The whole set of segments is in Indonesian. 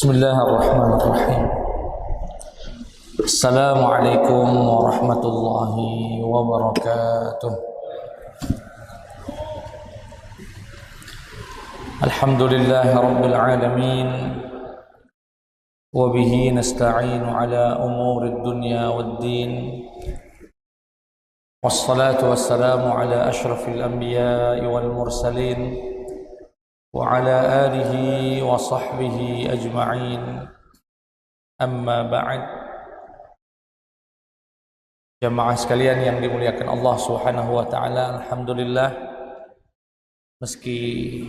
Bismillahirrahmanirrahim. Assalamualaikum warahmatullahi wabarakatuh. Alhamdulillahi rabbil alamin. Wa bihi nasta'inu ala umurid dunya waddin. Wassalatu wassalamu ala ashrafil anbiya'i wal mursalin wa ala alihi wa sahbihi ajma'in. Amma ba'd. Jamaah sekalian yang dimuliakan Allah Subhanahu wa taala, alhamdulillah meski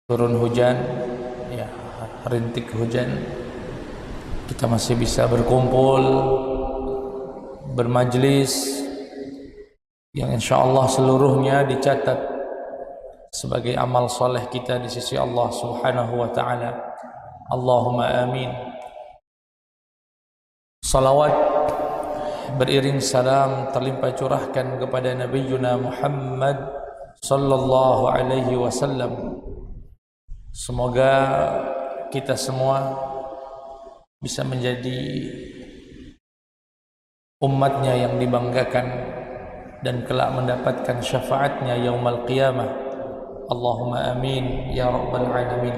turun hujan, ya, rintik hujan, kita masih bisa berkumpul, bermajlis yang insyaallah seluruhnya dicatat sebagai amal soleh kita di sisi Allah Subhanahu wa taala. Allahumma amin. Salawat beriring salam terlimpah curahkan kepada Nabiyyuna Muhammad sallallahu alaihi wasallam. Semoga kita semua bisa menjadi umatnya yang dibanggakan dan kelak mendapatkan syafaatnya yaumul qiyamah. Allahumma amin ya rabbal alamin.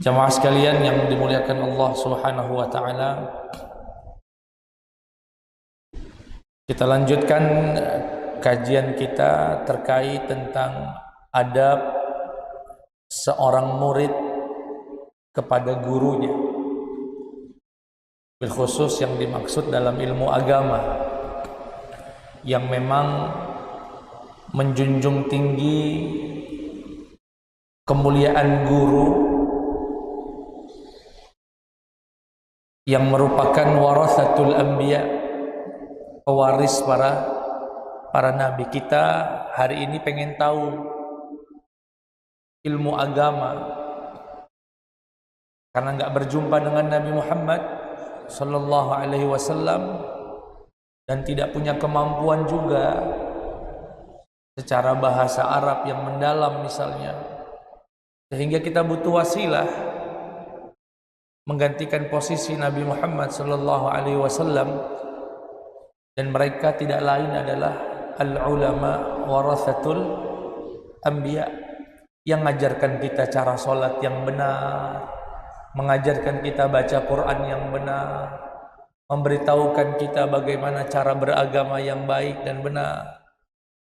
Jamaah sekalian yang dimuliakan Allah Subhanahu wa taala, kita lanjutkan kajian kita terkait tentang adab seorang murid kepada gurunya, bilkhusus yang dimaksud dalam ilmu agama yang memang menjunjung tinggi kemuliaan guru yang merupakan warasatul anbiya, pewaris para nabi. Kita hari ini pengen tahu ilmu agama karena enggak berjumpa dengan Nabi Muhammad sallallahu alaihi wasallam dan tidak punya kemampuan juga secara bahasa Arab yang mendalam misalnya, sehingga kita butuh wasilah menggantikan posisi Nabi Muhammad sallallahu alaihi wasallam, dan mereka tidak lain adalah al-ulama warasatul anbiya yang mengajarkan kita cara salat yang benar, mengajarkan kita baca Quran yang benar, memberitahukan kita bagaimana cara beragama yang baik dan benar,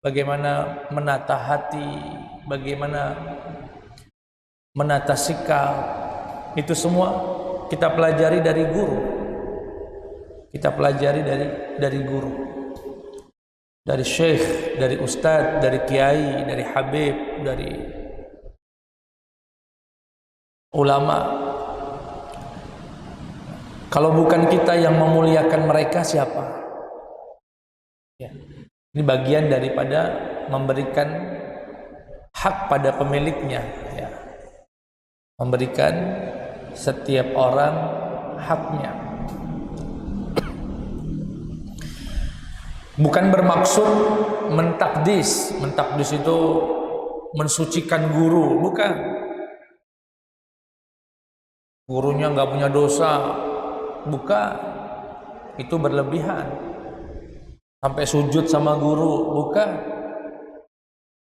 bagaimana menata hati, bagaimana menata sikap. Itu semua kita pelajari dari guru. Kita pelajari dari guru, dari syekh, dari ustadz, dari kiai, dari habib, dari ulama. Kalau bukan kita yang memuliakan mereka, siapa? Ya. Ini bagian daripada memberikan hak pada pemiliknya, ya. Memberikan setiap orang haknya. Bukan bermaksud mentakdis. Mentakdis itu mensucikan guru, bukan. Gurunya nggak punya dosa, bukan. Itu berlebihan. Sampai sujud sama guru, bukan.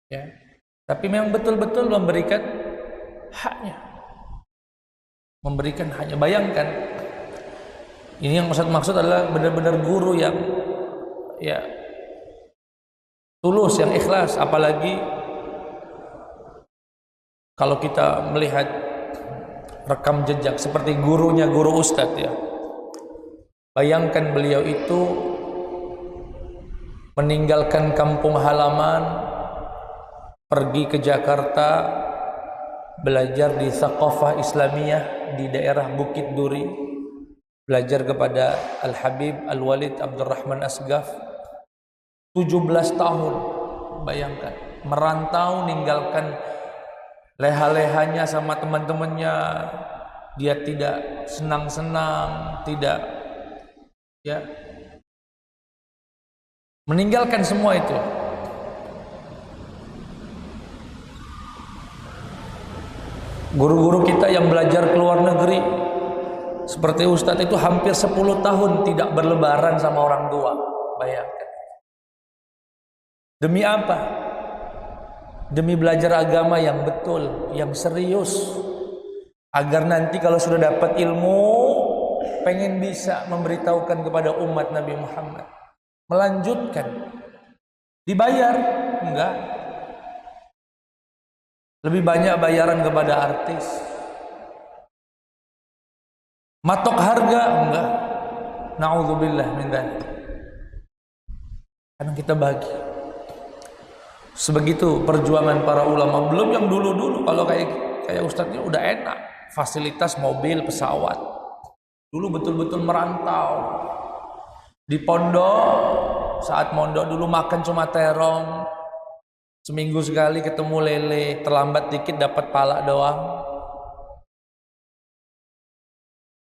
Ya. Tapi memang betul-betul memberikan haknya. Memberikan haknya. Bayangkan, ini yang maksud adalah benar-benar guru yang ya tulus, yang ikhlas. Apalagi kalau kita melihat rekam jejak seperti gurunya, guru ustadz, ya. Bayangkan beliau itu meninggalkan kampung halaman, pergi ke Jakarta, belajar di Thaqafah Islamiyah di daerah Bukit Duri, belajar kepada Al-Habib Al-Walid Abdurrahman Asgaf. 17 tahun, bayangkan, merantau, ninggalkan leha-lehanya sama teman-temannya. Dia tidak senang-senang, tidak, ya, meninggalkan semua itu. Guru-guru kita yang belajar ke luar negeri seperti Ustadz itu hampir 10 tahun tidak berlebaran sama orang tua. Bayangkan. Demi apa? Demi belajar agama yang betul, yang serius, agar nanti kalau sudah dapat ilmu pengen bisa memberitahukan kepada umat Nabi Muhammad, melanjutkan. Dibayar? Enggak. Lebih banyak bayaran kepada artis. Matok harga? Enggak. Na'udzubillah min dzalik. Karena kita bagi. Sebegitu perjuangan para ulama. Belum yang dulu-dulu. Kalau kayak ustadznya udah enak. Fasilitas mobil, pesawat. Dulu betul-betul merantau. Di pondok, saat mondok dulu makan cuma terong. Seminggu sekali ketemu lele, terlambat dikit dapat pala doang.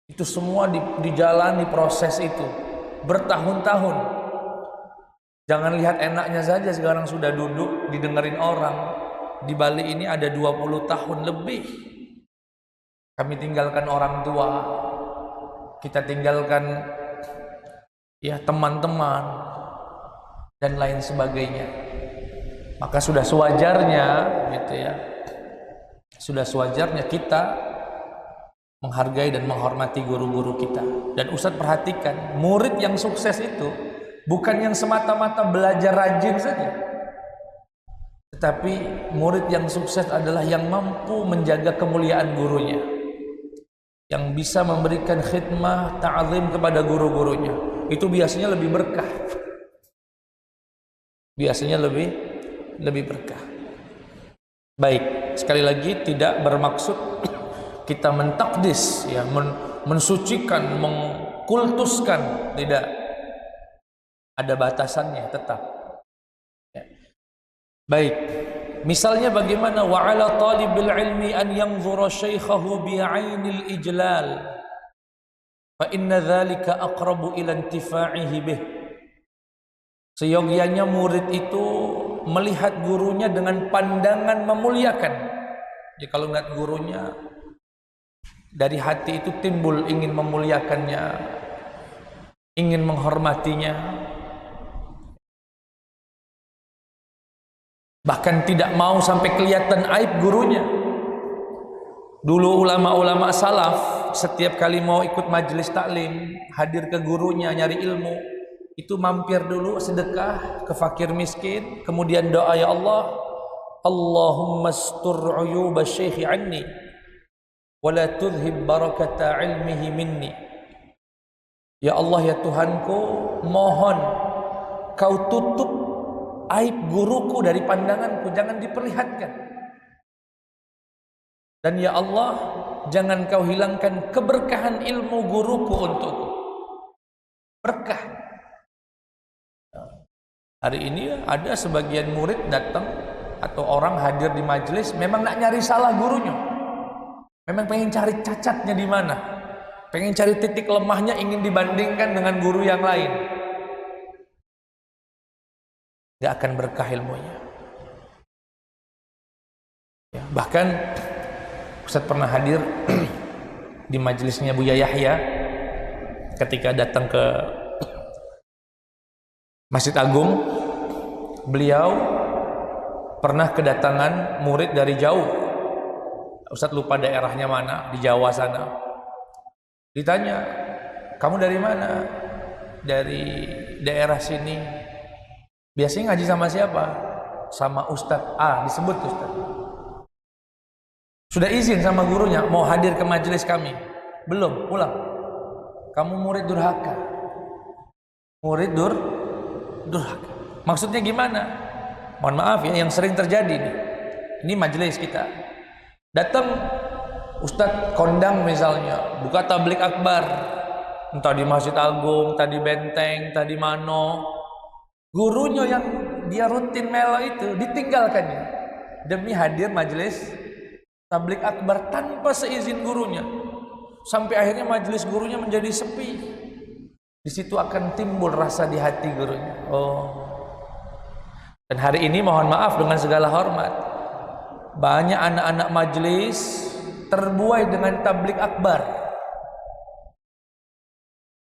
Itu semua dijalani proses itu bertahun-tahun. Jangan lihat enaknya saja sekarang sudah duduk didengerin orang. Di Bali ini ada 20 tahun lebih. Kami tinggalkan orang tua. Kita tinggalkan ya teman-teman dan lain sebagainya. Maka sudah sewajarnya gitu ya. Sudah sewajarnya kita menghargai dan menghormati guru-guru kita. Dan Ustadz perhatikan, murid yang sukses itu bukan yang semata-mata belajar rajin saja. Tetapi murid yang sukses adalah yang mampu menjaga kemuliaan gurunya. Yang bisa memberikan khidmah, ta'zim kepada guru-gurunya. Itu biasanya lebih berkah. Biasanya lebih berkah. Baik, sekali lagi tidak bermaksud kita mentakdis, ya, mensucikan, mengkultuskan, tidak. Ada batasannya tetap. Ya. Baik, misalnya bagaimana wa 'ala talibil ilmi an yanzura syaikhahu bi 'ainil ijlal fa inna dzalika aqrabu ila intifa'ihi bih. Seyogianya murid itu melihat gurunya dengan pandangan memuliakan. Jadi kalau melihat gurunya dari hati itu timbul ingin memuliakannya, ingin menghormatinya. Bahkan tidak mau sampai kelihatan aib gurunya. Dulu ulama-ulama salaf setiap kali mau ikut majelis taklim, hadir ke gurunya nyari ilmu, itu mampir dulu sedekah ke fakir miskin, kemudian doa, ya Allah, Allahumma astur uyuba syekhi anni wa la tudhib barakata ilmihi minni. Ya Allah, ya Tuhanku, mohon kau tutup aib guruku dari pandanganku, jangan diperlihatkan. Dan ya Allah, jangan kau hilangkan keberkahan ilmu guruku untukku. Berkah. Hari ini ada sebagian murid datang atau orang hadir di majelis memang nak nyari salah gurunya. Memang pengen cari cacatnya di mana. Pengen cari titik lemahnya, ingin dibandingkan dengan guru yang lain. Gak akan berkah ilmunya. Ya, bahkan Ustaz pernah hadir di majelisnya Buya Yahya ketika datang ke Masjid Agung. Beliau pernah kedatangan murid dari jauh. Ustaz lupa daerahnya mana, di Jawa sana. Ditanya, kamu dari mana? Dari daerah sini. Biasanya ngaji sama siapa? Sama Ustaz A, disebut Ustaz. Sudah izin sama gurunya mau hadir ke majelis kami? Belum, pulang. Kamu murid durhaka. Murid durhaka. Maksudnya gimana? Mohon maaf ya, yang sering terjadi nih. Ini majelis kita. Datang Ustadz kondang misalnya, buka tablik akbar, entah di Masjid Agung, entah di Benteng, entah di Mano. Gurunya yang dia rutin melo itu ditinggalkannya demi hadir majelis tablik akbar tanpa seizin gurunya. Sampai akhirnya majelis gurunya menjadi sepi. Di situ akan timbul rasa di hati gurunya. Oh. Dan hari ini mohon maaf dengan segala hormat, banyak anak-anak majelis terbuai dengan tablik akbar.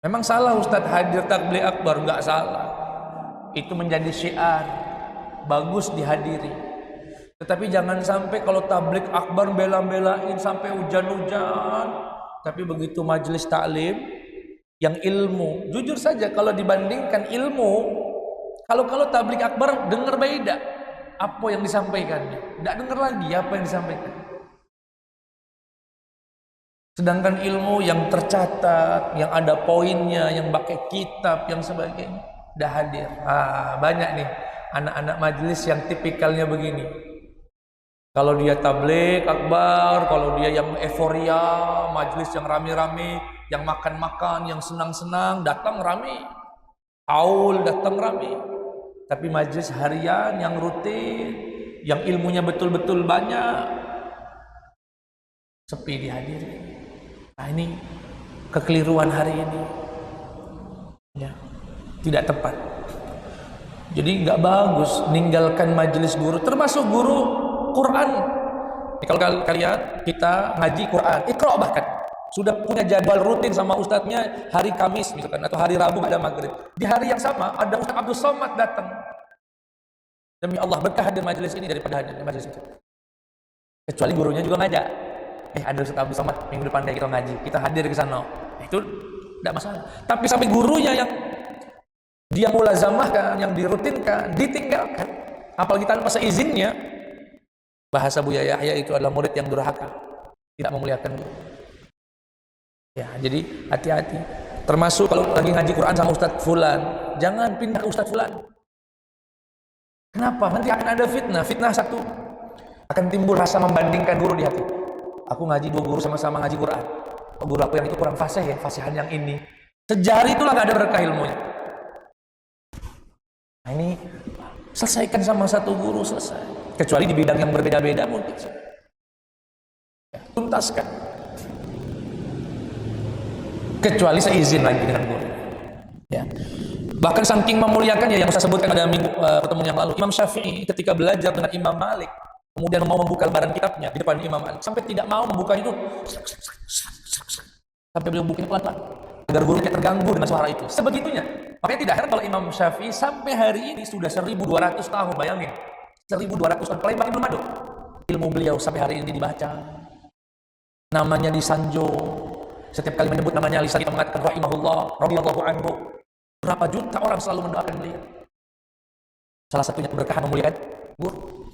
Memang salah Ustadz hadir tablik akbar, enggak salah. Itu menjadi syiar, bagus dihadiri. Tetapi jangan sampai kalau tablik akbar bela-belain sampai hujan-hujan. Tapi begitu majelis taklim yang ilmu, jujur saja kalau dibandingkan ilmu, kalau tablik akbar dengar beda apa yang disampaikannya, tidak dengar lagi apa yang disampaikan. Sedangkan ilmu yang tercatat, yang ada poinnya, yang pakai kitab, yang sebagainya, dah hadir. Banyak nih anak-anak majelis yang tipikalnya begini. Kalau dia tablik akbar, kalau dia yang euforia, majelis yang rame-rame, yang makan-makan, yang senang-senang, datang rame. Aul datang rame. Tapi majelis harian yang rutin, yang ilmunya betul-betul banyak, sepi dihadiri. Nah, ini kekeliruan hari ini. Ya, tidak tepat. Jadi nggak bagus ninggalkan majelis guru, termasuk guru Quran. Kalau kalian kita ngaji Quran, Iqra bahkan sudah punya jadwal rutin sama ustadznya hari Kamis misalkan atau hari Rabu pada maghrib. Di hari yang sama ada Ustadz Abdul Somad datang. Demi Allah berkah hadir majelis ini daripada hadir majelis itu. Kecuali gurunya juga ngajak. Ada Ustadz Abdul Somad minggu depan kayak kita ngaji, kita hadir ke sana. Itu tidak masalah. Tapi sampai gurunya yang dia mulazamahkan, yang dirutinkan, ditinggalkan, apalagi tanpa seizinnya. Bahasa Buya Yahya itu adalah murid yang durhaka, tidak memuliakan guru. Ya, jadi hati-hati. Termasuk kalau lagi ngaji Quran sama Ustadz Fulan, jangan pindah ke Ustadz Fulan. Kenapa? Nanti akan ada fitnah. Fitnah satu, akan timbul rasa membandingkan guru di hati. Aku ngaji dua guru sama-sama ngaji Quran. Guru aku yang itu kurang fasih ya, fasihan yang ini. Sejari itulah gak ada berkah ilmunya. Nah ini selesaikan sama satu guru, selesai. Kecuali di bidang yang berbeda-beda mungkin. Ya, tuntaskan. Kecuali seizin lagi dengan guru. Ya. Bahkan saking memuliakannya yang saya sebutkan pada pertemuan yang lalu, Imam Syafi'i ketika belajar dengan Imam Malik, kemudian mau membuka lembaran kitabnya di depan Imam Malik, sampai tidak mau membuka itu, sampai beliau bukanya pelan-pelan agar gurunya terganggu dengan suara itu. Sebegitunya. Makanya tidak heran kalau Imam Syafi'i sampai hari ini sudah 1200 tahun, bayangin. 1200 tahun, Palembang belum ada. Ilmu beliau sampai hari ini dibaca. Namanya disanjung. Setiap kali menyebut namanya lisan kita mengatakan rahimahullah, radhiyallahu anhu. Berapa juta orang selalu mendoakan beliau. Salah satunya keberkahan memuliakan guru.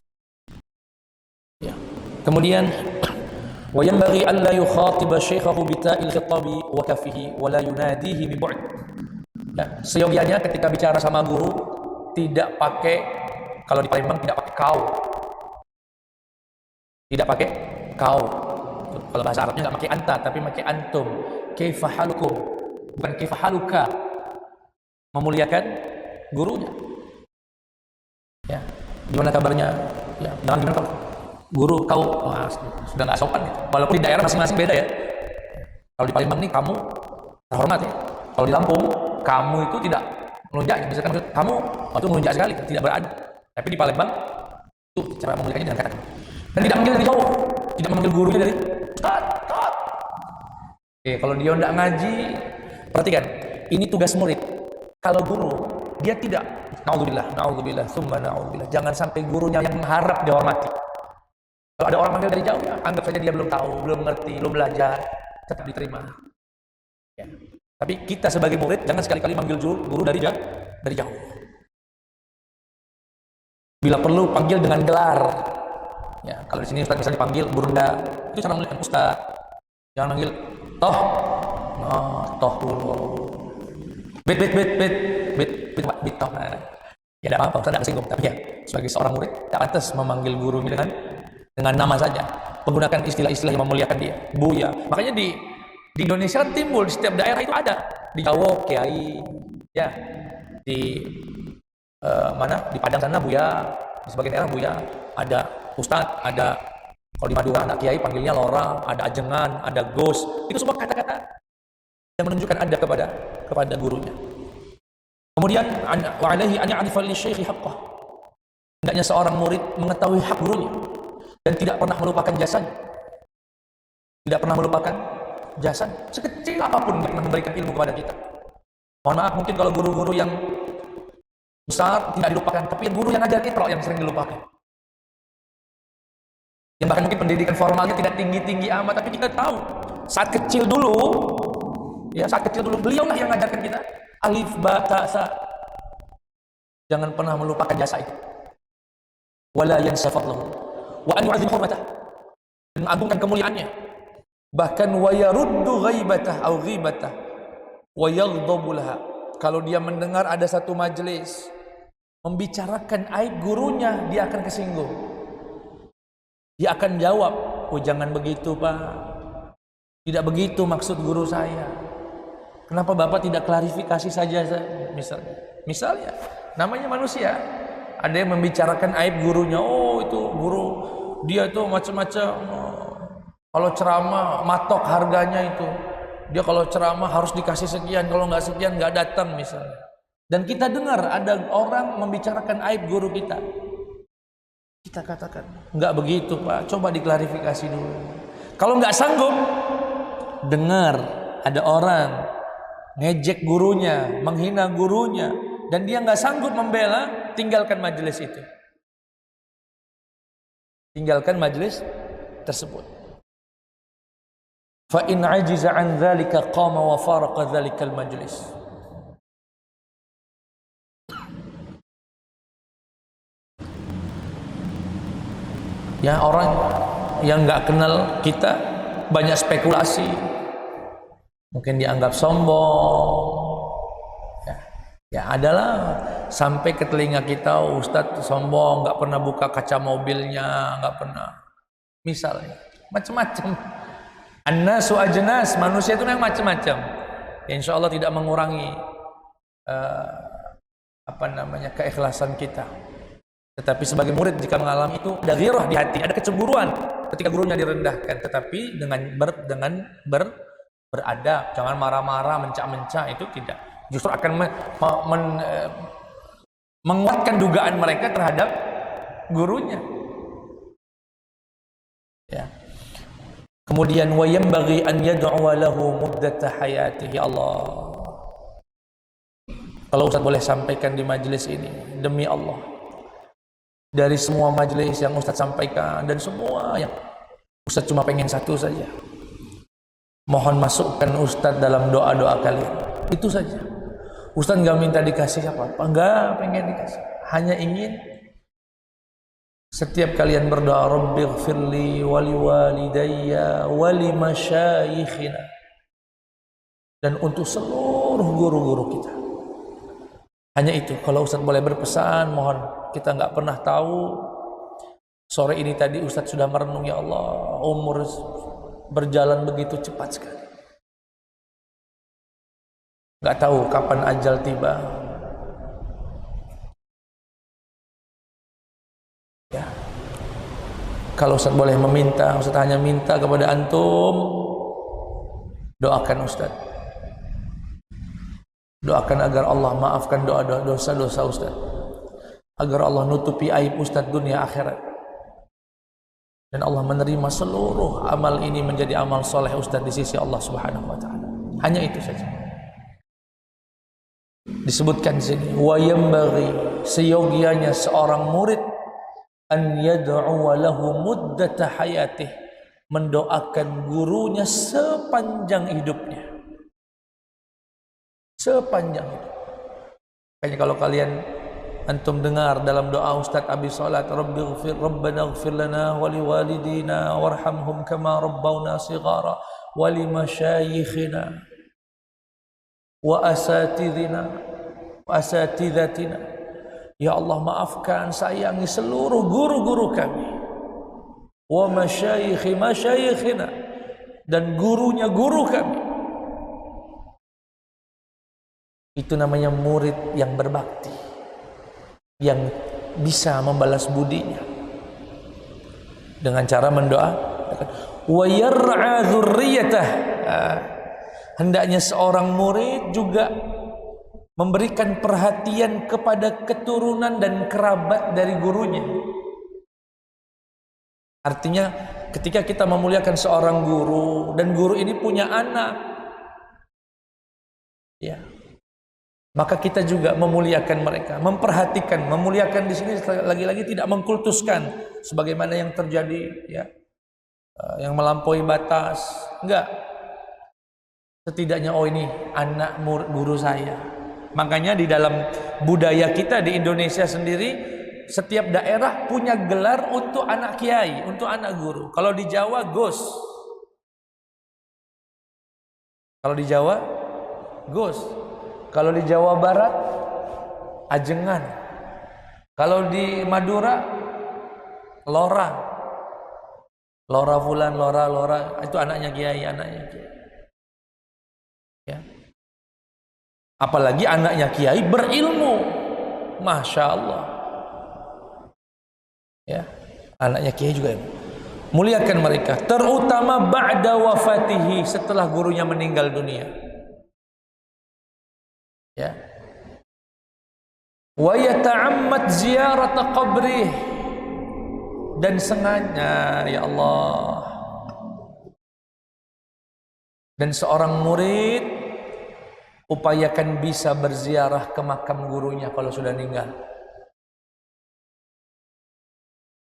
Ya. Kemudian wa yanbaghi an la yukhatiba shaykhahu bi ta'il khitabi wa kafihi wa la yunadihi bi bu'd. Ya, seyogianya ketika bicara sama guru tidak pakai, kalau di Palembang tidak pakai kau. Tidak pakai kau. Kalau bahasa Arabnya nggak pakai anta, tapi pakai antum. Kaifa halukum, bukan kaifa haluka. Memuliakan gurunya. Ya, gimana kabarnya? Ya, gimana kau? Guru kau, sudah nggak sopan ya. Walaupun di daerah masing-masing beda ya. Kalau di Palembang nih kamu terhormat ya. Kalau di Lampung kamu itu tidak melunjak. Misalkan kamu itu melunjak sekali, tidak beradab. Tapi di Palembang itu cara memuliakannya dengan kata-kata. Dan tidak manggil dari jauh, tidak manggil gurunya dari Ustaz. Oke, kalau dia tidak ngaji, perhatikan, ini tugas murid. Kalau guru, dia tidak, naudzubillah, summa naudzubillah. Jangan sampai gurunya yang mengharap dihormati. Kalau ada orang manggil dari jauh, ya, anggap saja dia belum tahu, belum mengerti, belum belajar, tetap diterima. Ya. Tapi kita sebagai murid jangan sekali-kali manggil guru dari jauh. Bila perlu panggil dengan gelar. Ya, kalau di sini Ustaz misalnya panggil Burunda, itu cara memuliakan Ustaz. Jangan manggil toh. Toh dulu. Bet toh. Ya tidak apa-apa, Ustaz tidak tersinggung. Tapi ya, sebagai seorang murid tidak pantas memanggil guru dengan nama saja. Menggunakan istilah-istilah yang memuliakan dia. Buya. Makanya di Indonesia timbul di setiap daerah itu ada. Di Jawa kiai, ya. Di mana? Di Padang sana buya, di sebagian daerah buya, ada ustadz, ada kalau di Madura anak kiai panggilnya lora, ada ajengan, ada gus. Itu semua kata-kata yang menunjukkan ada kepada gurunya. Kemudian wa alaihi an ya'rifa li syaikhi haqqah. Hendaknya seorang murid mengetahui hak gurunya dan tidak pernah melupakan jasanya. tidak pernah melupakan jasa, sekecil apapun dia pernah memberikan ilmu kepada kita. Mohon maaf, mungkin kalau guru-guru yang besar tidak dilupakan, tapi guru yang ajar Iqra yang sering dilupakan. Yang bahkan mungkin pendidikan formalnya tidak tinggi-tinggi amat, tapi kita tahu saat kecil dulu, ya saat kecil dulu beliau lah yang mengajarkan kita alif, ba, ta, sa. Jangan pernah melupakan jasa itu. Wala yansa fadlahu wa an yu'azzim hurmatah, dan mengagungkan kemuliaannya. Bahkan wa yaruddu ghaibatah au ghibatah wa yaghdabu laha. Kalau dia mendengar ada satu majelis membicarakan aib gurunya, dia akan kesinggung. Dia akan jawab, "Oh, jangan begitu, Pak. Tidak begitu maksud guru saya. Kenapa Bapak tidak klarifikasi saja?" Misalnya, namanya manusia. Ada yang membicarakan aib gurunya. Oh, itu guru dia itu macam-macam. Kalau ceramah matok harganya itu. Dia kalau ceramah harus dikasih sekian, kalau nggak sekian nggak datang misalnya. Dan kita dengar ada orang membicarakan aib guru kita. Kita katakan, nggak begitu Pak, coba diklarifikasi dulu. Kalau nggak sanggup, dengar ada orang ngejek gurunya, menghina gurunya, dan dia nggak sanggup membela, tinggalkan majelis itu. Tinggalkan majelis tersebut. Fa in ajiza an dzalika qama wa faraqa dzalikal majlis. Ya, orang yang nggak kenal kita banyak spekulasi, mungkin dianggap sombong. Ya adalah sampai ke telinga kita, Ustadz sombong, nggak pernah buka kaca mobilnya, nggak pernah. Misalnya, macam-macam. An-nasu ajnas, manusia itu yang macam-macam. Ya, insya Allah tidak mengurangi keikhlasan kita. Tetapi sebagai murid jika mengalami itu ada ghirah di hati, ada kecemburuan ketika gurunya direndahkan. Tetapi dengan beradab, jangan marah-marah, mencak-mencak, itu tidak. Justru akan menguatkan dugaan mereka terhadap gurunya. Ya. Kemudian wa yanbaghi an yad'u lahu muddata hayatihi. Allah. Kalau Ustaz boleh sampaikan di majelis ini, demi Allah, dari semua majelis yang Ustaz sampaikan dan semua yang Ustaz cuma pengen satu saja. Mohon masukkan Ustaz dalam doa-doa kalian. Itu saja. Ustaz enggak minta dikasih apa-apa, enggak pengen dikasih. Hanya ingin setiap kalian berdoa, Rabbighfirli wali walidayya wali masyayikhina, dan untuk seluruh guru-guru kita. Hanya itu. Kalau Ustaz boleh berpesan, mohon, kita nggak pernah tahu. Sore ini tadi Ustaz sudah merenung, ya Allah, umur berjalan begitu cepat sekali. Nggak tahu kapan ajal tiba. Ya. Kalau Ustaz boleh meminta, Ustaz hanya minta kepada antum, doakan Ustaz. Doakan agar Allah maafkan dosa-dosa Ustaz. Agar Allah nutupi aib Ustaz dunia akhirat. Dan Allah menerima seluruh amal ini menjadi amal soleh Ustaz di sisi Allah Subhanahu wa taala. Hanya itu saja. Disebutkan di sini, wa yanbaghi, seyogianya seorang murid an yad'u lahu muddata hayatih, mendoakan gurunya sepanjang hidupnya. Sepanjang hidup. Kayaknya kalau kalian antum dengar dalam doa Ustaz Abi Salat, Rabbana ighfir lana wa liwalidina warhamhum kama rabbawna shighara wa limasyayikhina wa asatidatina. Ya Allah, maafkan, sayangi seluruh guru-guru kami. Wa masyayikhina, dan gurunya guru kami. Itu namanya murid yang berbakti, yang bisa membalas budinya dengan cara mendoa. Wa yar'a dzurriyyatah. Hendaknya seorang murid juga memberikan perhatian kepada keturunan dan kerabat dari gurunya. Artinya ketika kita memuliakan seorang guru dan guru ini punya anak, ya, maka kita juga memuliakan mereka, memperhatikan, memuliakan di sini lagi-lagi tidak mengkultuskan sebagaimana yang terjadi, ya, yang melampaui batas, enggak. Setidaknya oh ini anak guru saya. Makanya di dalam budaya kita di Indonesia sendiri, setiap daerah punya gelar untuk anak kiai, untuk anak guru. Kalau di Jawa Gus. Kalau di Jawa Gus. Kalau di Jawa Barat Ajengan. Kalau di Madura Lora. Lora fulan, Lora itu anaknya kiai. Ya. Apalagi anaknya kiai berilmu, masya Allah. Ya, anaknya kiai juga muliakan mereka, terutama ba'da wafatihi, setelah gurunya meninggal dunia. Ya. Wa yata'ammad ziyarat qabrih, dan sengaja, ya Allah, dan seorang murid upayakan bisa berziarah ke makam gurunya kalau sudah meninggal.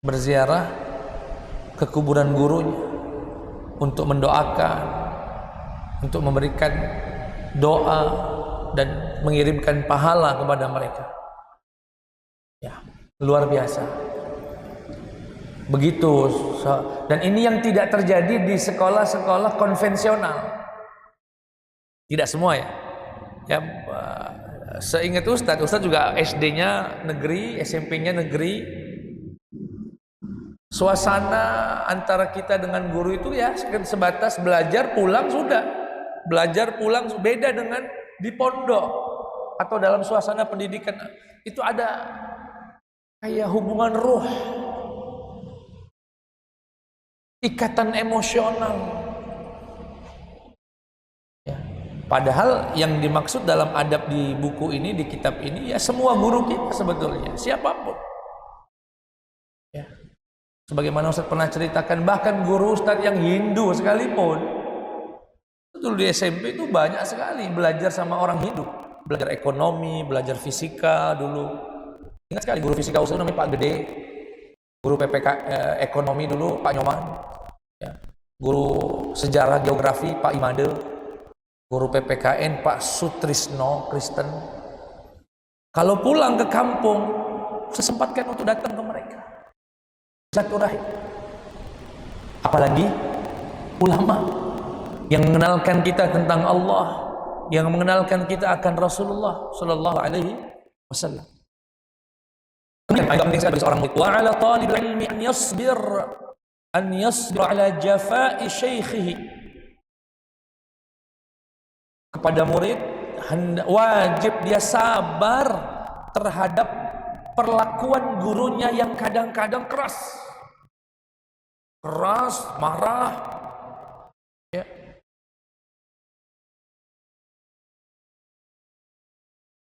Berziarah ke kuburan gurunya untuk mendoakan, untuk memberikan doa dan mengirimkan pahala kepada mereka. Ya, luar biasa. Begitu. Dan ini yang tidak terjadi di sekolah-sekolah konvensional. Tidak semua, ya. Ya, seingat Ustadz juga SD-nya negeri, SMP-nya negeri. Suasana antara kita dengan guru itu ya sebatas belajar pulang sudah. Belajar pulang, beda dengan di pondok atau dalam suasana pendidikan. Itu ada kayak hubungan ruh, ikatan emosional. Ya. Padahal yang dimaksud dalam adab di buku ini, di kitab ini, ya semua guru kita sebetulnya, siapapun. Ya. Sebagaimana Ustaz pernah ceritakan, bahkan guru Ustaz yang Hindu sekalipun, dulu di SMP itu banyak sekali belajar sama orang Hindu, belajar ekonomi, belajar fisika dulu. Ingat sekali guru fisika Ustaz namanya Pak Gede, guru PPK ekonomi dulu Pak Nyoman, ya. Guru sejarah geografi Pak Imade, guru PPKN Pak Sutrisno Kristen. Kalau pulang ke kampung, sesempatkan untuk datang ke mereka. Satu rahim. Apalagi ulama yang mengenalkan kita tentang Allah, yang mengenalkan kita akan Rasulullah sallallahu alaihi wasallam. Kemudian agak penting sekali bagi seorang murid, wa 'ala talib ilmi an yasbir ala jafa'i syaikhihi. Kepada murid wajib dia sabar terhadap perlakuan gurunya yang kadang-kadang keras, marah, ya.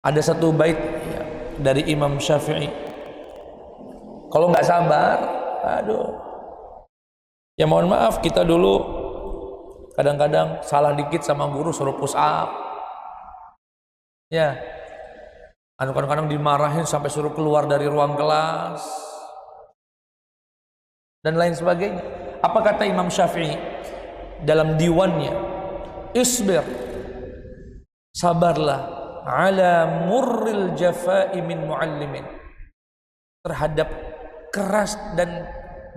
Ada satu bait, ya, dari Imam Syafi'i. Kalau nggak sabar, aduh, ya mohon maaf, kita dulu kadang-kadang salah dikit sama guru suruh push up, ya. Kadang-kadang dimarahin sampai suruh keluar dari ruang kelas dan lain sebagainya. Apa kata Imam Syafi'i dalam diwannya? Isbir, sabarlah, ala murril jafa'i min muallimin, terhadap keras dan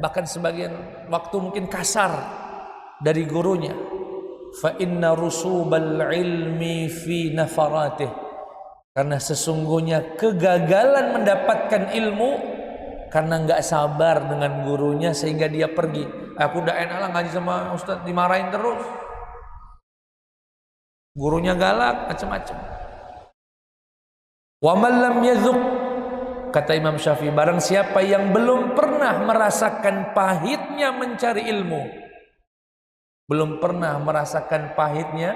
bahkan sebagian waktu mungkin kasar dari gurunya. Fa inna rusubal ilmi fi nafaratih, karena sesungguhnya kegagalan mendapatkan ilmu karena nggak sabar dengan gurunya sehingga dia pergi. Aku udah enak lah ngaji sama Ustadz, dimarahin terus, gurunya galak, macam-macam. Wa man lam yadzuq, kata Imam Syafi'i, barang siapa yang belum pernah merasakan pahitnya mencari ilmu, belum pernah merasakan pahitnya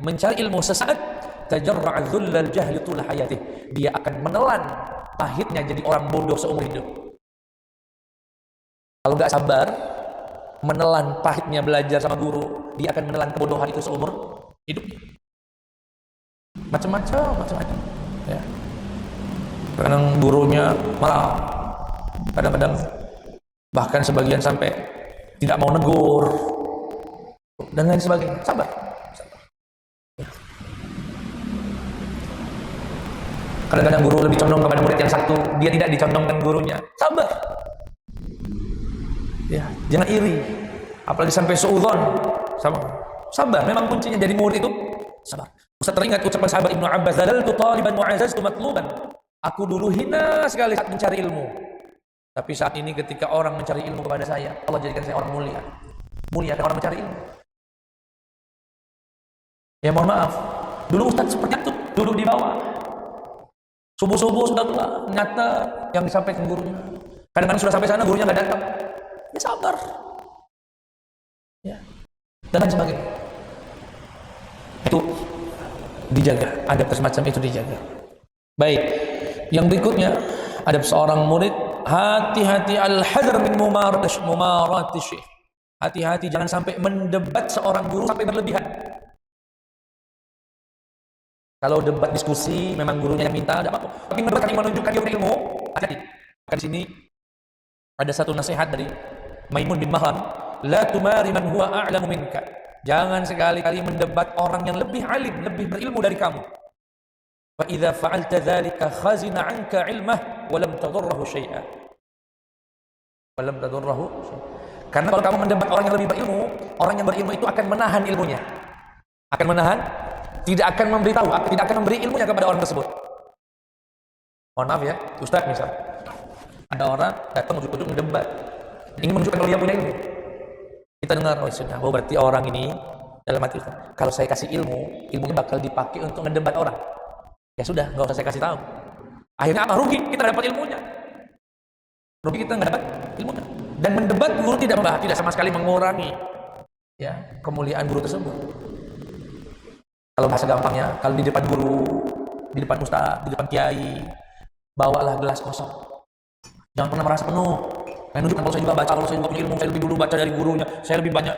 mencari ilmu, sesaat tajarra'a dhullal jahli tula hayatih, dia akan menelan pahitnya jadi orang bodoh seumur hidup. Kalau nggak sabar, menelan pahitnya belajar sama guru, dia akan menelan kebodohan itu seumur hidupnya. Macam-macam ya. Kadang gurunya malah kadang-kadang bahkan sebagian sampai tidak mau negur dan lain sebagainya. Sabar. Kadang-kadang guru lebih condong kepada murid yang satu, dia tidak dicondongkan gurunya. Sabar. Ya, jangan iri. Apalagi sampai suudzon sama. Sabar. Memang kuncinya jadi murid itu sabar. Ustaz teringat ucapan sahabat Ibnu Abbas, "Zadaltu taliban wa azaztu matluban." Aku dulu hina sekali saat mencari ilmu. Tapi saat ini ketika orang mencari ilmu kepada saya, Allah jadikan saya orang mulia. Mulia karena orang mencari ilmu. Ya mohon maaf, dulu Ustaz seperti itu, duduk di bawah. Subuh-subuh sudah tua, nyata yang disampaikan gurunya. Kadang-kadang sudah sampai sana, gurunya nggak datang. Ya sabar. Ya. Dan lain sebagainya. Itu dijaga, adab semacam itu dijaga. Baik, yang berikutnya adab seorang murid, hati-hati al-hadar min mumarati syekh. Hati-hati jangan sampai mendebat seorang guru sampai berlebihan. Kalau debat diskusi memang gurunya yang minta, tidak apa-apa. Tapi mendebat yang menunjukkan dia ilmu, hati-hati. Maka di sini ada satu nasihat dari Maimun bin Mahlan, la tumari man huwa a'lamu minka. Jangan sekali-kali mendebat orang yang lebih alim, lebih berilmu dari kamu. Fa idza fa'alta dzalika khazina 'anka 'ilmah wa lam tadurruhu syai'a. Wa lam tadurruhu syai'a. Karena kalau kamu mendebat orang yang lebih berilmu, orang yang berilmu itu akan menahan ilmunya. Akan menahan, tidak akan memberitahu, tidak akan memberi ilmunya kepada orang tersebut. Mohon maaf ya, Ustaz misal. Ada orang datang ujuk-ujuk mendebat, ingin menunjukkan kalau dia punya ilmu. Kita dengar, oh sudah, oh berarti orang ini dalam hati Ustaz, kalau saya kasih ilmu, ilmunya bakal dipakai untuk mendebat orang. Ya sudah, nggak usah saya kasih tahu. Akhirnya apa? Rugi, kita dapat ilmunya. Rugi kita nggak dapat ilmunya. Dan mendebat guru tidak membahas, tidak sama sekali mengurangi ya kemuliaan guru tersebut. Kalau bahasa gampangnya, kalau di depan guru, di depan ustaz, di depan kiai, bawalah gelas kosong. Jangan pernah merasa penuh. Menunjukkan kalau saya juga baca, kalau saya juga punya ilmu, saya lebih dulu baca dari gurunya, saya lebih banyak.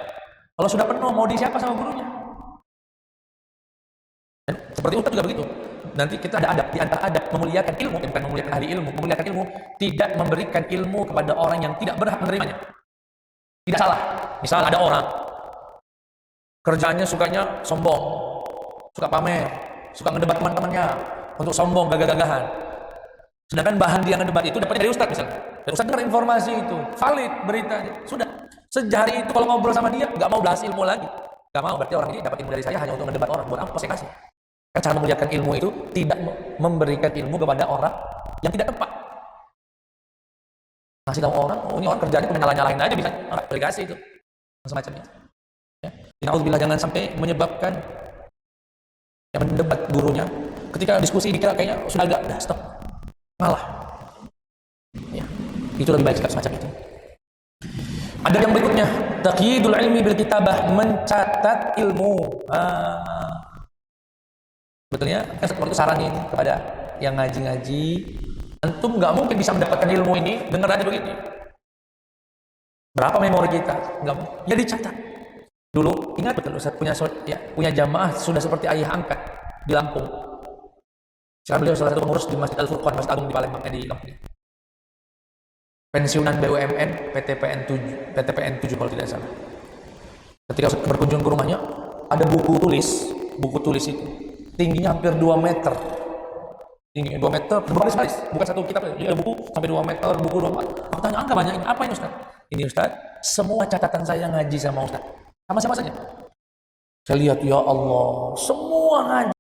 Kalau sudah penuh, mau di siapa sama gurunya? Dan seperti ustaz juga begitu. Nanti kita ada adab, di antara adab memuliakan ilmu, bukan memuliakan ahli ilmu, memuliakan ilmu, tidak memberikan ilmu kepada orang yang tidak berhak menerimanya. Tidak salah. Misal ada orang kerjaannya sukanya sombong, suka pamer, suka ngedebat teman-temannya untuk sombong, gagah-gagahan. Sedangkan bahan dia ngedebat itu dapatnya dari ustaz misalnya. Dan ustaz dengar informasi itu, valid beritanya. Sudah. Sejari itu kalau ngobrol sama dia, nggak mau bahas ilmu lagi. Nggak mau, berarti orang ini dapat ilmu dari saya hanya untuk ngedebat orang. Buat apa saya kasih? Kan cara memuliakan ilmu itu tidak memberikan ilmu kepada orang yang tidak tepat. Ngasih tahu orang, oh ini orang kerjanya cuma nyala-nyalain aja bisa. Aplikasi itu. Semacamnya. Ya. Nauzubillah, jangan sampai menyebabkan yang mendebat gurunya ketika diskusi dikira kayaknya sudah agak dah stop, malah ya, itu lebih baik sikap semacam itu. Ada yang berikutnya, taqyidul ilmi bil kitabah, mencatat ilmu. Betulnya kan seperti itu saranin kepada yang ngaji-ngaji, antum nggak mungkin bisa mendapatkan ilmu ini dengar aja begitu. Berapa memori kita? Nggak mungkin. Ya dicatat. Dulu ingat betul Ustaz punya jamaah sudah seperti ayah angkat di Lampung. Sekarang beliau salah satu pengurus di Masjid Al-Furqan, Masjid Agung di Palembang, di Lampung. Pensiunan BUMN PTPN 7 kalau tidak salah. Ketika berkunjung ke rumahnya, ada buku tulis itu tingginya hampir 2 meter. Tingginya 2 meter, berbaris-baris, bukan satu kitab, jadi ada buku sampai 2 meter, buku 2 meter. Aku tanya, angka banyak ini, apa ini Ustaz? Ini Ustaz, semua catatan saya ngaji sama Ustaz. Sama siapa saja? Saya lihat, ya Allah, semua ngaji.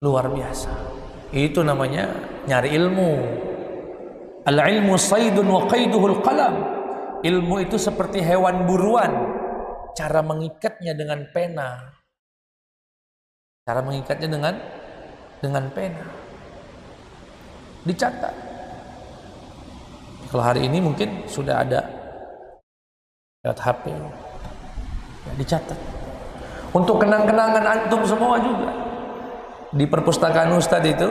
luar biasa. Itu namanya nyari ilmu. Al-ilmu saydun wa qayduhul qalam. Ilmu itu seperti hewan buruan. Cara mengikatnya dengan pena. Cara mengikatnya dengan pena. Dicatat. Kalau hari ini mungkin sudah ada lewat HP. Ya, dicatat. Untuk kenang-kenangan antum semua juga. Di perpustakaan Ustadz itu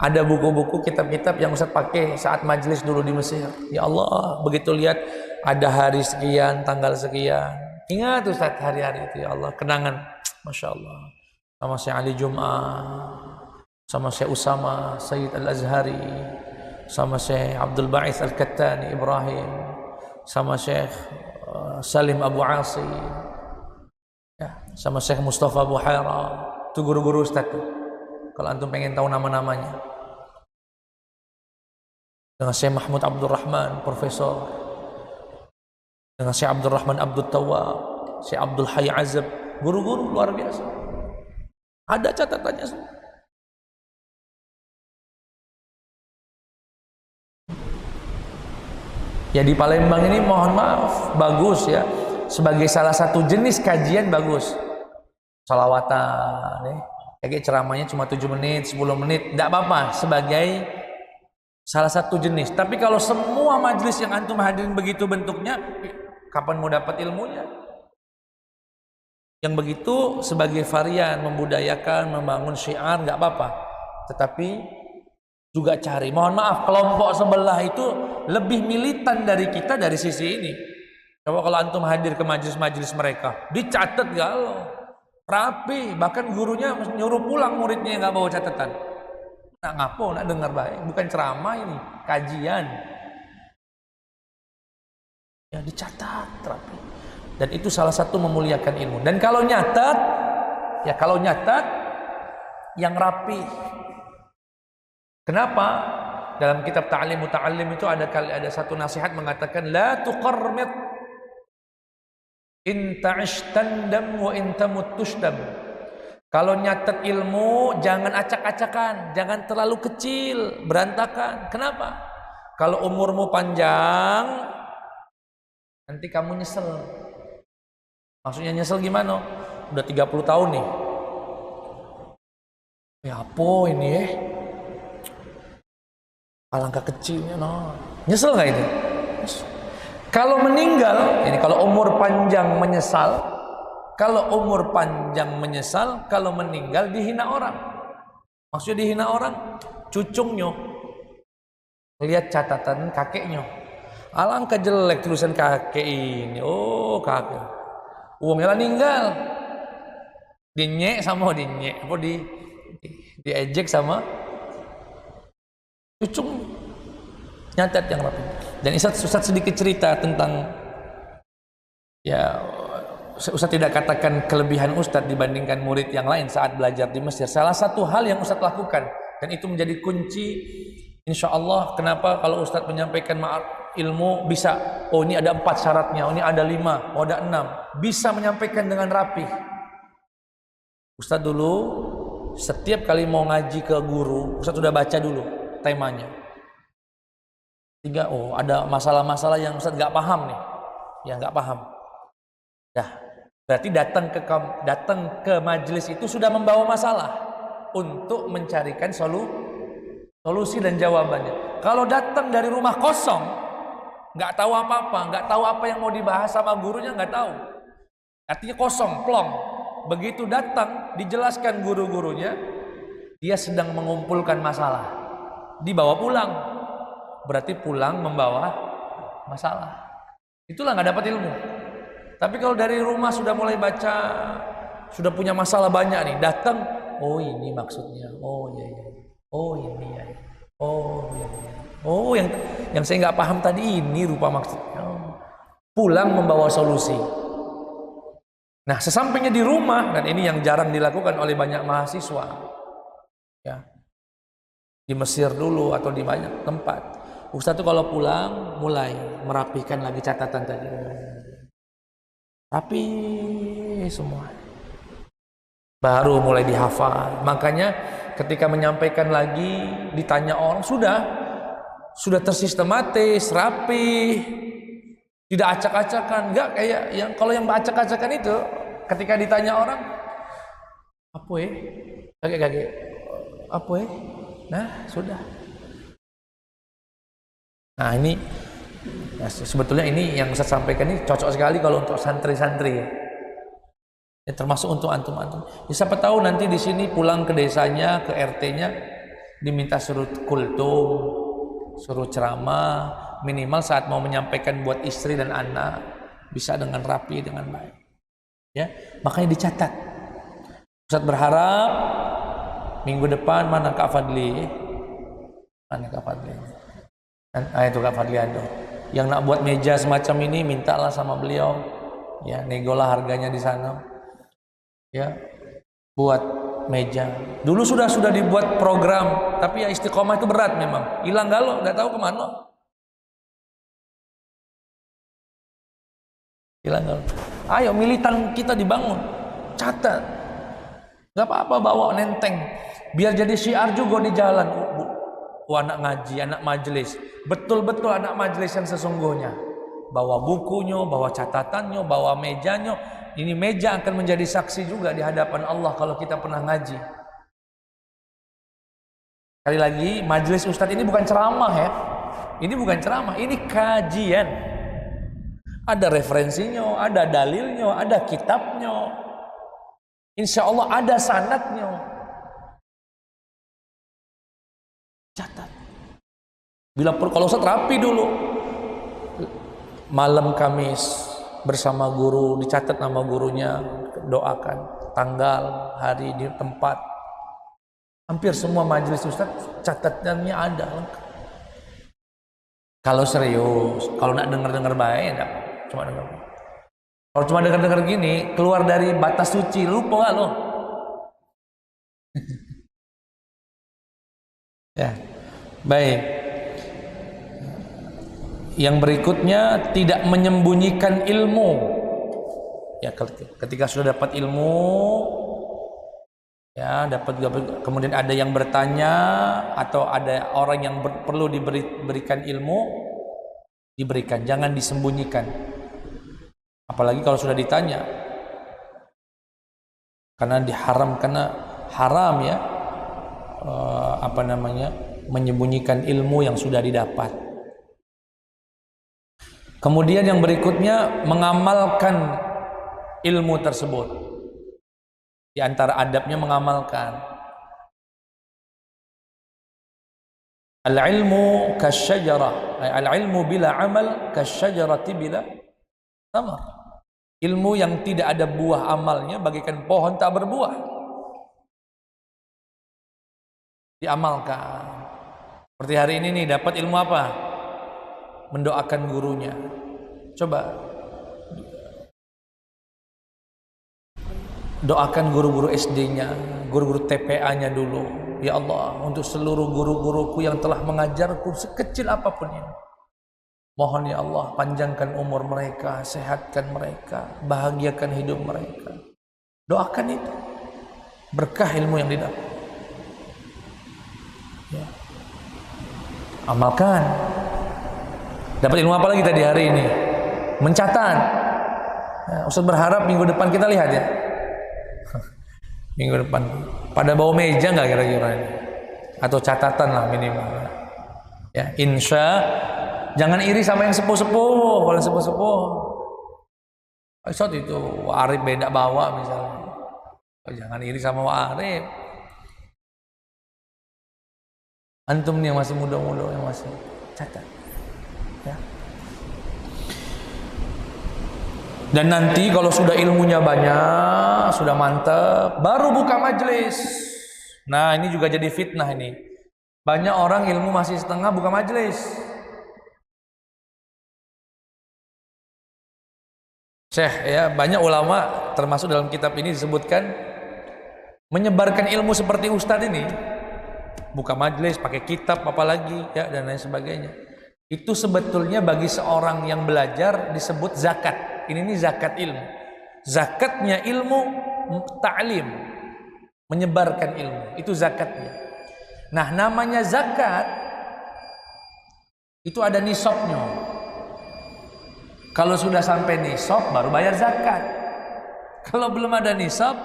ada buku-buku, kitab-kitab yang Ustadz pakai saat majelis dulu di Mesir. Ya Allah, begitu lihat ada hari sekian, tanggal sekian, ingat Ustadz hari-hari itu. Ya Allah, kenangan. Masya Allah. Sama Syekh Ali Jum'ah, sama Syekh Usama Sayyid Al-Azhari, sama Syekh Abdul Ba'is Al-Kattani Ibrahim, sama Syekh Salim Abu Asi, ya, sama Syekh Mustafa Buhaira. Itu guru-guru Ustaz tuh. Kalau antum pengen tahu nama-namanya. Dengan Syekh Mahmud Abdul Rahman, profesor. Dengan Syekh Abdul Rahman Abdul Tawwab, Syekh Abdul Hayy Azab, guru-guru luar biasa. Ada catatannya semua. Ya di Palembang ini mohon maaf, bagus ya. Sebagai salah satu jenis kajian bagus. Salawatan, kayak ceramahnya cuma 7 menit, 10 menit, tidak apa-apa sebagai salah satu jenis. Tapi kalau semua majelis yang antum hadirin begitu bentuknya, kapan mau dapat ilmunya? Yang begitu sebagai varian, membudayakan, membangun syiar, nggak apa-apa. Tetapi juga cari, mohon maaf, kelompok sebelah itu lebih militan dari kita dari sisi ini. Coba kalau antum hadir ke majelis-majelis mereka, dicatat galau. Rapi, bahkan gurunya nyuruh pulang muridnya yang nggak bawa catatan. Nak ngapo, nak dengar baik, bukan ceramah ini, kajian. Ya dicatat rapi. Dan itu salah satu memuliakan ilmu. Dan kalau nyatat, ya kalau nyatat yang rapi. Kenapa? Dalam kitab Ta'lim Muta'allim itu ada satu nasihat mengatakan la tuqarmit in ta'ish tandam wa in tamut tushdam. Kalau nyatet ilmu jangan acak-acakan, jangan terlalu kecil, berantakan. Kenapa? Kalau umurmu panjang nanti kamu nyesel. Maksudnya nyesel gimana? Udah 30 tahun nih. Ya apa ini ya? Alangkah kecilnya no. Nyesel nggak itu? Nyesel. Kalau meninggal, ini kalau umur panjang menyesal, kalau meninggal dihina orang. Maksudnya dihina orang, cucungnya lihat catatan kakeknya. Alangkah jelek tulisan kakek ini. Oh kakek, uangnya lah ninggal, dinyek sama dinyek, apa diejek sama cucung. Nyatat yang rapi. Dan Ustaz sedikit cerita tentang, ya Ustaz tidak katakan kelebihan Ustaz dibandingkan murid yang lain saat belajar di Mesir. Salah satu hal yang Ustaz lakukan, dan itu menjadi kunci insya Allah kenapa kalau Ustaz menyampaikan ilmu bisa, oh ini ada 4 syaratnya, oh ini ada 5, oh ada 6, bisa menyampaikan dengan rapi. Ustaz dulu setiap kali mau ngaji ke guru, Ustaz sudah baca dulu temanya. Oh ada masalah-masalah yang Ustaz nggak paham nih, ya nggak paham. Dah, berarti datang ke majelis itu sudah membawa masalah untuk mencarikan solusi dan jawabannya. Kalau datang dari rumah kosong, nggak tahu apa-apa, nggak tahu apa yang mau dibahas sama gurunya, nggak tahu. Artinya kosong, plong. Begitu datang, dijelaskan guru-gurunya, dia sedang mengumpulkan masalah, dibawa pulang. Berarti pulang membawa masalah. Itulah nggak dapat ilmu. Tapi kalau dari rumah sudah mulai baca, sudah punya masalah banyak nih, datang, oh ini maksudnya, oh iya, oh ini ya, oh iya, oh yang saya nggak paham tadi ini rupa maksudnya. Oh. Pulang membawa solusi. Nah sesampainya di rumah, dan ini yang jarang dilakukan oleh banyak mahasiswa, ya di Mesir dulu atau di banyak tempat. Ustaz tuh kalau pulang mulai merapihkan lagi catatan tadi. Rapi semua. baru mulai dihafal. Makanya ketika menyampaikan lagi ditanya orang sudah tersistematis, rapi, tidak acak-acakan. Enggak kayak yang kalau yang acak-acakan itu ketika ditanya orang apa kaget apa nah sudah. Nah ini ya, sebetulnya ini yang saya sampaikan ini cocok sekali kalau untuk santri-santri ya. Ya, termasuk untuk antum-antum. Ya, siapa tahu nanti di sini pulang ke desanya, ke RT-nya diminta suruh kultum, suruh ceramah, minimal saat mau menyampaikan buat istri dan anak bisa dengan rapi, dengan baik. Ya, makanya dicatat. Ustaz berharap minggu depan mana Kak Fadli? Mana Kak Fadli? Itu Kak Fadli ada. Yang nak buat meja semacam ini mintalah sama beliau. Ya, negolah harganya di sana. Ya, buat meja. Dulu sudah dibuat program, tapi ya istiqomah itu berat memang. Hilang galau, nggak tahu kemana. Hilang galau. Ayo militan kita dibangun, catat. Nggak apa-apa bawa nenteng, biar jadi syiar juga di jalan. Anak ngaji, anak majelis, betul-betul anak majelis yang sesungguhnya. Bawa bukunya, bawa catatannya, bawa mejanya. Ini meja akan menjadi saksi juga di hadapan Allah kalau kita pernah ngaji. Sekali lagi, majelis Ustadz ini bukan ceramah ya. Ini bukan ceramah, ini kajian. Ada referensinya, ada dalilnya, ada kitabnya. Insya Allah ada sanadnya. Catat. Kalau Ustadz rapi dulu. Malam Kamis bersama guru, dicatat nama gurunya, doakan tanggal, hari, di tempat. Hampir semua majelis Ustaz catatannya ada lengkap. Kalau serius, kalau nak dengar baik, enggak cuma dengar. Kalau cuma dengar gini, keluar dari batas suci, lupa loh. Ya, baik. Yang berikutnya tidak menyembunyikan ilmu. Ya, ketika sudah dapat ilmu, ya kemudian ada yang bertanya atau ada orang yang perlu diberikan ilmu, diberikan, jangan disembunyikan. Apalagi kalau sudah ditanya, karena haram ya, menyembunyikan ilmu yang sudah didapat. Kemudian yang berikutnya mengamalkan ilmu tersebut. Di antara adabnya mengamalkan. Al-ilmu kasyajarah. Al-ilmu bila amal kasyajarati bila thamar. Ilmu yang tidak ada buah amalnya bagaikan pohon tak berbuah. Diamalkan. Seperti hari ini nih dapat ilmu apa? Mendoakan gurunya. Coba doakan guru-guru SD-nya, guru-guru TPA-nya dulu. Ya Allah, untuk seluruh guru-guruku yang telah mengajarku sekecil apapun ini. Mohon ya Allah, panjangkan umur mereka, sehatkan mereka, bahagiakan hidup mereka. Doakan itu. Berkah ilmu yang didapat. Ya. Amalkan. Dapat ilmu apa lagi tadi hari ini? Mencatat. Ya, Ustaz berharap minggu depan kita lihat ya. Minggu depan pada bawa meja nggak kira-kira ini? Atau catatan lah minimal. Ya, insya jangan iri sama yang sepuh-sepuh. Kalau sepuh-sepuh, Ustaz itu Arif beda bawa misalnya. Jangan iri sama Arif. Antum nih yang masih muda-muda yang masih catat. Ya. Dan nanti kalau sudah ilmunya banyak, sudah mantap, baru buka majelis. Nah, ini juga jadi fitnah ini. Banyak orang ilmu masih setengah buka majelis. Syekh ya, banyak ulama termasuk dalam kitab ini disebutkan menyebarkan ilmu seperti ustadz ini. Buka majelis, pakai kitab apalagi ya dan lain sebagainya. Itu sebetulnya bagi seorang yang belajar disebut zakat. Ini zakat ilmu. Zakatnya ilmu ta'lim. menyebarkan ilmu. Itu zakatnya. Nah, namanya zakat itu ada nisabnya. Kalau sudah sampai nisab baru bayar zakat. Kalau belum ada nisab,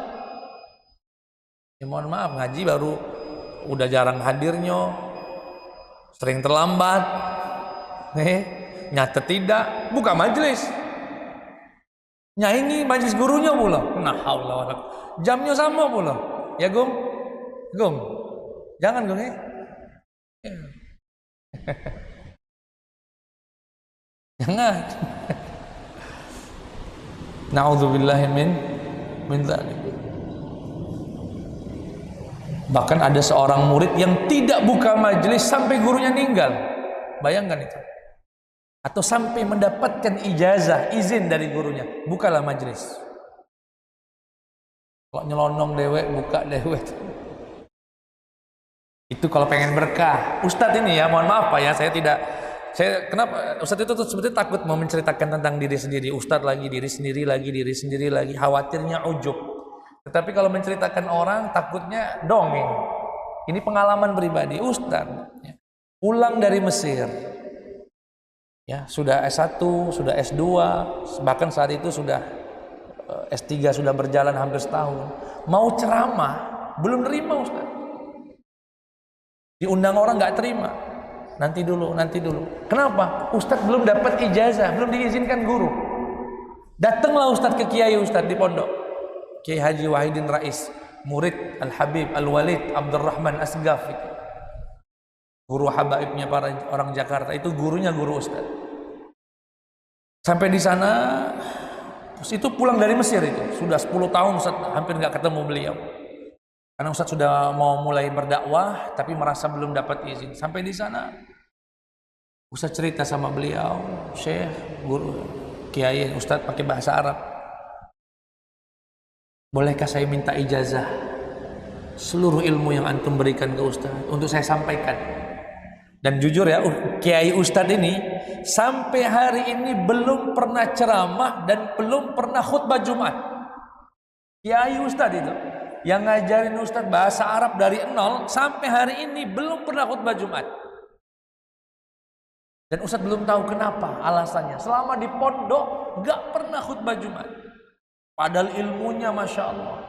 ya mohon maaf, ngaji baru udah jarang hadirnya, sering terlambat, nyatet tidak, buka majelis. Nya ini majelis gurunya pula. Nah, Allah, jamnya sama pula. Ya Gum, Gum, jangan Gum ya. Jangan. Na'udzubillahi min dzalik. Bahkan ada seorang murid yang tidak buka majelis sampai gurunya meninggal. Bayangkan itu. Atau sampai mendapatkan ijazah, izin dari gurunya, bukalah majelis. Kalau nyelonong dewek, buka dewek. Itu kalau pengen berkah. Ustadz ini ya, mohon maaf Pak ya, saya kenapa Ustadz itu tuh sebetulnya takut mau menceritakan tentang diri sendiri. Ustadz lagi diri sendiri lagi, khawatirnya ujub. Tetapi kalau menceritakan orang, takutnya dongeng. Ini pengalaman pribadi Ustadz. Ya. Pulang dari Mesir. Ya, sudah S1, sudah S2, bahkan saat itu sudah S3 sudah berjalan hampir setahun. Mau ceramah, belum terima Ustaz. Diundang orang nggak terima. Nanti dulu. Kenapa? Ustaz belum dapat ijazah, belum diizinkan guru. Datanglah Ustaz ke Kiai Ustaz di pondok. Kiai Haji Wahidin Rais, murid Al-Habib Al-Walid Abdurrahman Asgaf itu. Guru habaibnya para orang Jakarta, itu gurunya guru Ustaz. Sampai di sana, itu pulang dari Mesir itu. Sudah 10 tahun Ustaz hampir nggak ketemu beliau. Karena Ustaz sudah mau mulai berdakwah, tapi merasa belum dapat izin. Sampai di sana, Ustaz cerita sama beliau, Syekh, guru, Kiai, Ustaz pakai bahasa Arab. Bolehkah saya minta ijazah seluruh ilmu yang antum berikan ke Ustaz untuk saya sampaikan? Dan jujur ya, Kiai Ustadz ini sampai hari ini belum pernah ceramah dan belum pernah khutbah Jumat. Kiai Ustadz itu yang ngajarin Ustadz bahasa Arab dari nol sampai hari ini belum pernah khutbah Jumat. Dan Ustadz belum tahu kenapa alasannya. Selama di pondok gak pernah khutbah Jumat. Padahal ilmunya Masya Allah.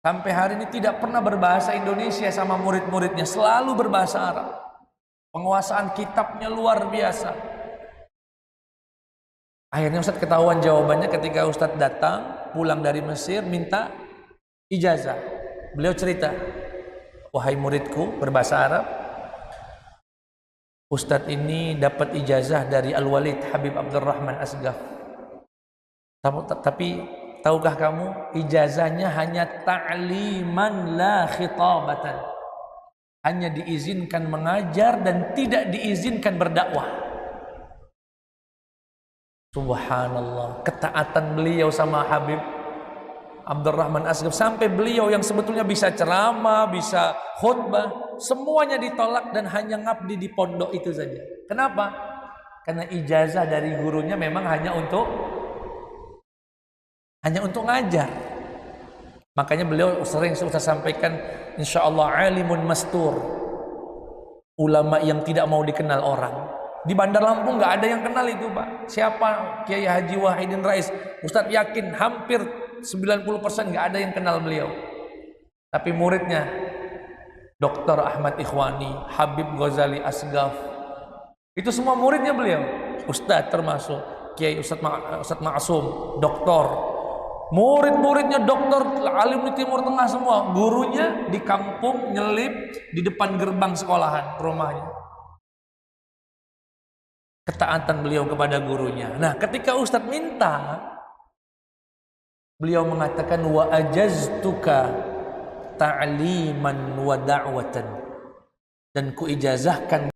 Sampai hari ini tidak pernah berbahasa Indonesia sama murid-muridnya, selalu berbahasa Arab. Penguasaan kitabnya luar biasa. Akhirnya Ustadz ketahuan jawabannya ketika Ustadz datang pulang dari Mesir minta ijazah. Beliau cerita, wahai muridku berbahasa Arab, Ustadz ini dapat ijazah dari Al-Walid Habib Abdurrahman Asgaf. Tapi tahukah kamu, ijazahnya hanya ta'liman la khitabatan. Hanya diizinkan mengajar dan tidak diizinkan berdakwah. Subhanallah, ketaatan beliau sama Habib Abdurrahman Asgaf, sampai beliau yang sebetulnya bisa ceramah, bisa khutbah, semuanya ditolak dan hanya ngabdi di pondok itu saja. Kenapa? Karena ijazah dari gurunya memang hanya untuk ngajar. Makanya beliau sering saya sampaikan, insyaallah alimun mastur, ulama yang tidak mau dikenal orang. Di Bandar Lampung nggak ada yang kenal itu Pak. Siapa Kiai Haji Wahidin Rais? Ustadz yakin hampir 90% nggak ada yang kenal beliau. Tapi muridnya Dr. Ahmad Ikhwani, Habib Ghazali Asgaf, itu semua muridnya beliau. Ustadz termasuk Kiai Ustadz Ma'sum, doktor. Murid-muridnya dokter, alim di Timur Tengah semua. Gurunya di kampung nyelip di depan gerbang sekolahan rumahnya. Ketaatan beliau kepada gurunya. Nah, ketika Ustadz minta, beliau mengatakan wa ajaztuka ta'liman wa da'watan, dan ku ijazahkan